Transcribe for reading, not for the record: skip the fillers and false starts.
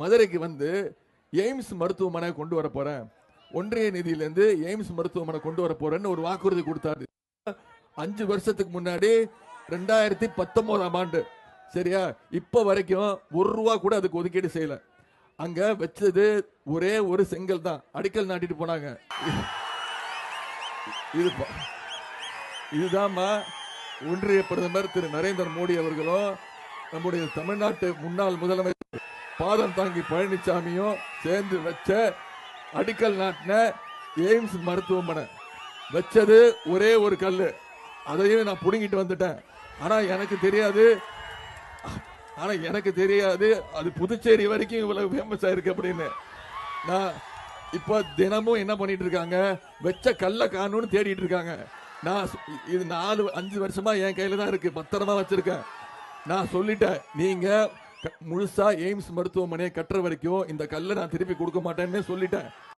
மதுரைக்கு வந்து எய்ம்ஸ் மருத்துவமனை கொண்டு வர போறேன், ஒன்றிய நிதியிலிருந்து எய்ம்ஸ் மருத்துவமனை கொண்டு வர போறேன்னு ஒரு வாக்குறுதி கொடுத்தாரு. 5 வருஷத்துக்கு முன்னாடி 2019ஆம் ஆண்டு, சரியா? இப்ப வரைக்கும் ₹1 கூட அதுக்கு ஒதுக்கீடு செய்யல. அங்க வச்சது ஒரே ஒரு செங்கல் தான், அடிக்கல் நாட்டிட்டு போனாங்க. இதுதான்மா ஒன்றிய பிரதமர் திரு நரேந்திர மோடி அவர்களும் நம்முடைய தமிழ்நாட்டு முன்னாள் முதலமைச்சர் பாதம் தாங்கி பழனிசாமியும் சேர்ந்து வச்ச அடிக்கல் நாட்டின எய்ம்ஸ் மருத்துவமனை. வச்சது ஒரே ஒரு கல்லு, அதையும் நான் புடுங்கிட்டு வந்துட்டேன். ஆனா எனக்கு தெரியாது அது புதுச்சேரி வரைக்கும் இவ்வளவு ஃபேமஸ் ஆயிருக்கு அப்படின்னு. நான் இப்ப தினமும் என்ன பண்ணிட்டு இருக்காங்க, வச்ச கல்ல காணும்னு தேடிட்டு இருக்காங்க. நான் இது 4-5 வருஷமா என் கையில தான் இருக்கு, பத்திரமா வச்சிருக்கேன். நான் சொல்லிட்டேன், நீங்க முழுசா எய்ம்ஸ் மருத்துவமனையை கட்டுற வரைக்கும் இந்த கல்லை நான் திருப்பி கொடுக்க மாட்டேன்னு சொல்லிட்டேன்.